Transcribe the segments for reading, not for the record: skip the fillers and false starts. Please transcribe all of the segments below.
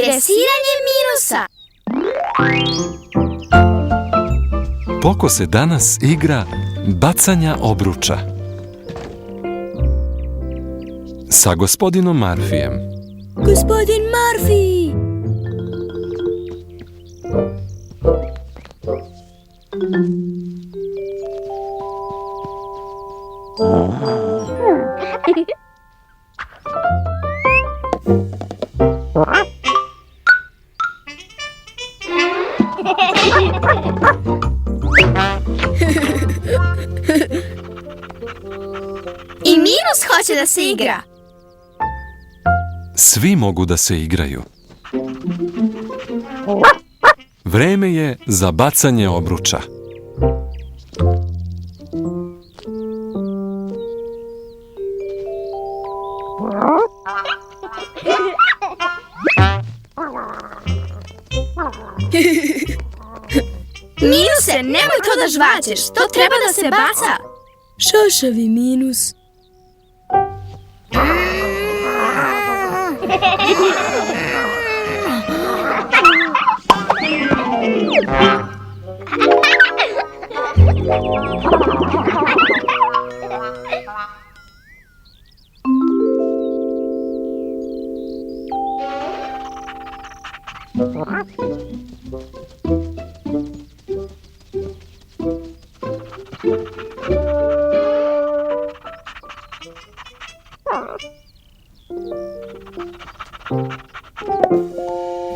Dresiranje minusa. Poko se danas igra bacanja obruča sa gospodinom Marfijem. Gospodin Marfi! I Minus hoće da se igra. Svi mogu da se igraju. Vreme je za bacanje obruča. Minuse, nemoj to da žvaćeš. To treba da se baca. Šašavi Minus.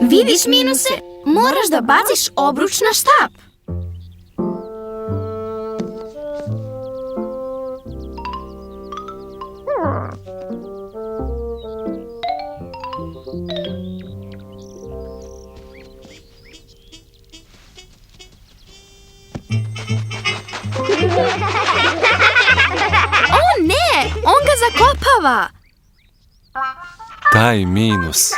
Vidiš, Minuse, moraš da baciš obruč na štap. O ne, on ga zakopava. Taj Minus.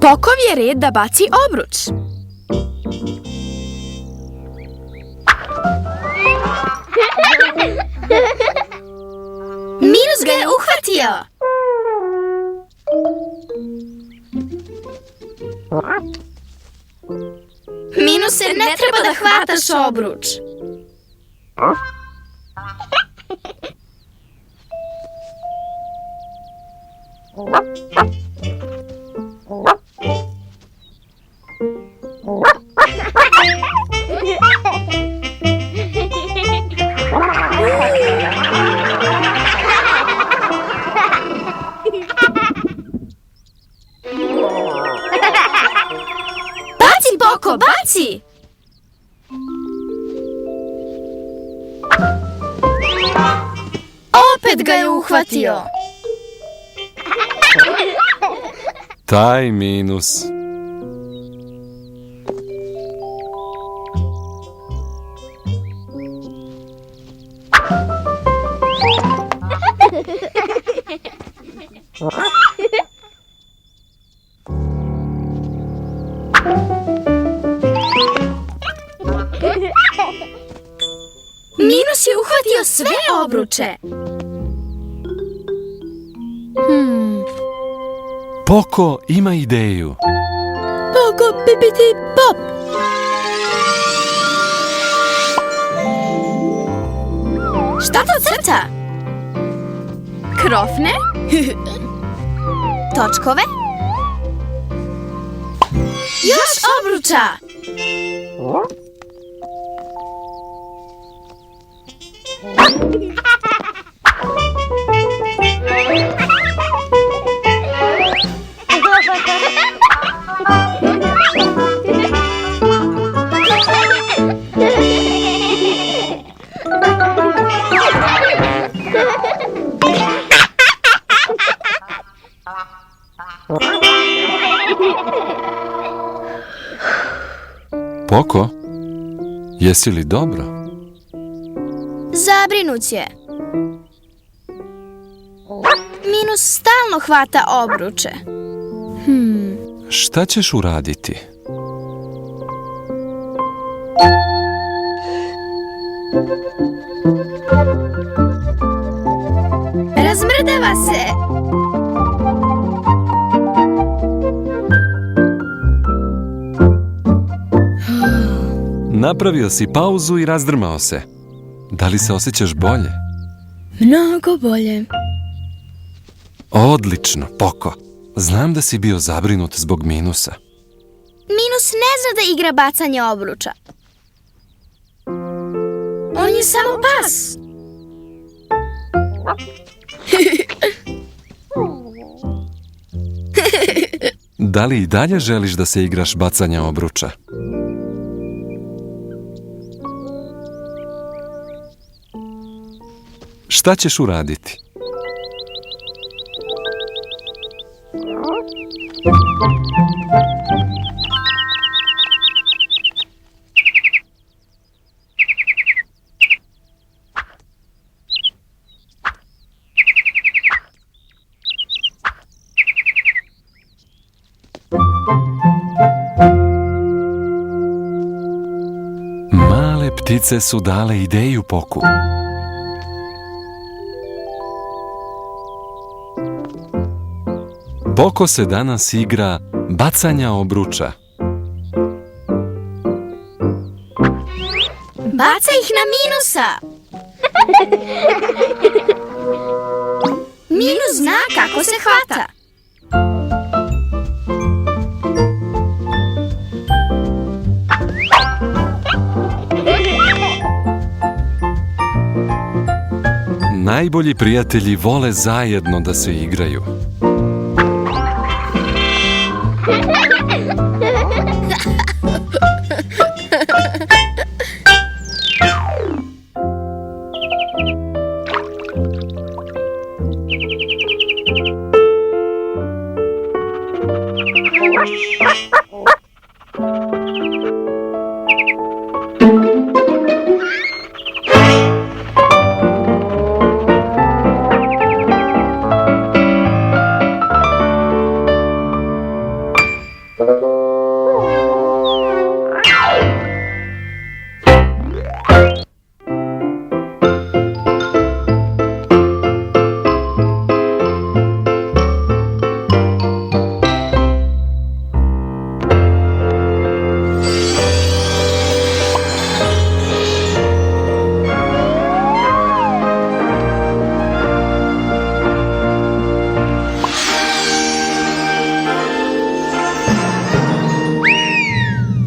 Pokov je red da baci obruč. Minus ga je uhvatio. Minuse, ne treba da hvataš obruč. Baci, Poko, baci! Opet ga je uhvatio. Taj Minus. Minus je uhvatio sve obruče. Poko ima ideju. Poko, pipiti, pop. Šta to crta? Krofne? Točkove? Još obruča! Poko, jesi li dobro? Zabrinut je. Minus stalno hvata obruče. Šta ćeš uraditi? Razmrdava se. Napravio si pauzu i razdrmao se. Da li se osjećaš bolje? Mnogo bolje. Odlično, Poko. Znam da si bio zabrinut zbog Minusa. Minus ne zna da igra bacanje obruča. On je samo pas. Da li i dalje želiš da se igraš bacanja obruča? Šta ćeš uraditi? Male ptice su dale ideju Poku. Poko se danas igra bacanja obruča. Baca ih na Minusa. Minus zna kako se hvata. Najbolji prijatelji vole zajedno da se igraju.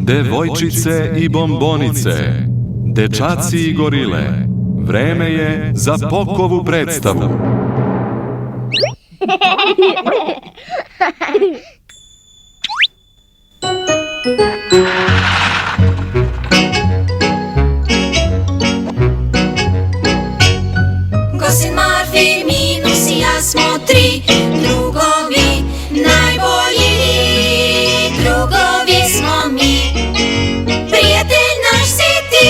Devojčice i bombonice, dečaci i gorile, vreme je za Pokovu predstavu. Gosin Marfi, Minus i ja smo tri drugovi, najbolji drugovi smo mi. Prijatelj naš si ti.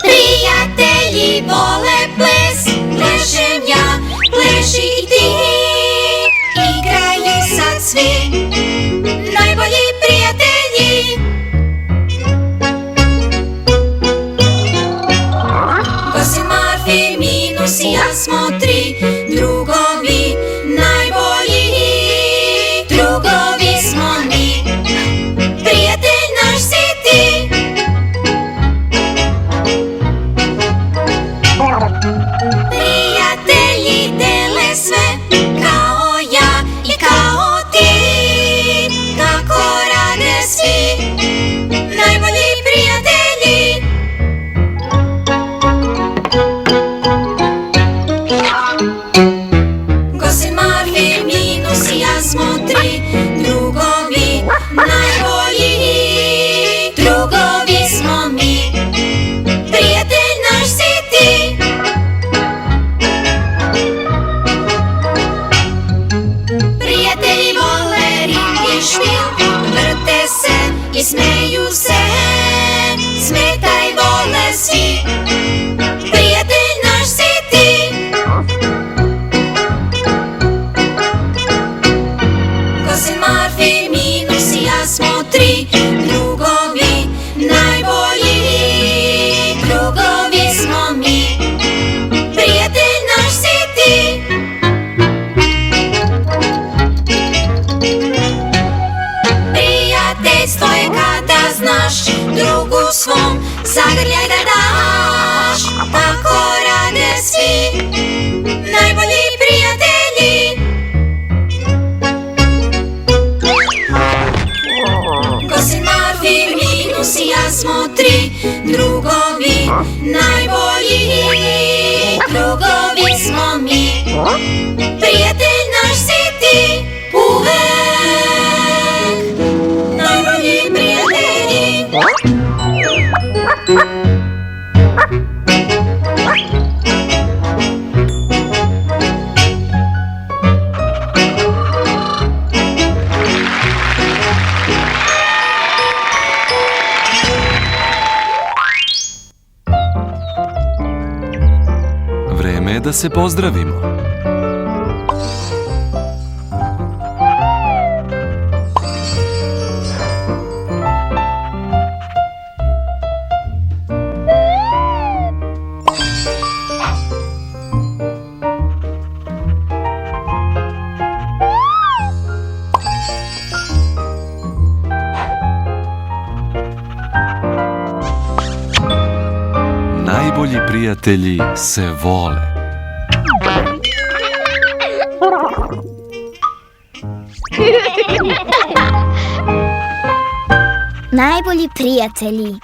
Prijatelji vole ples, plešem ja, pleši i ti. zagrljaj da daš, tako rade svi najbolji prijatelji. Gosin, Marfin, Linus i ja smo tri drugovi najbolji, drugovi smo mi. Prijatelj naš si ti uvek, najbolji prijatelji. Vreme je da se pozdravimo. Najbolji prijatelji se vole. Najbolji prijatelji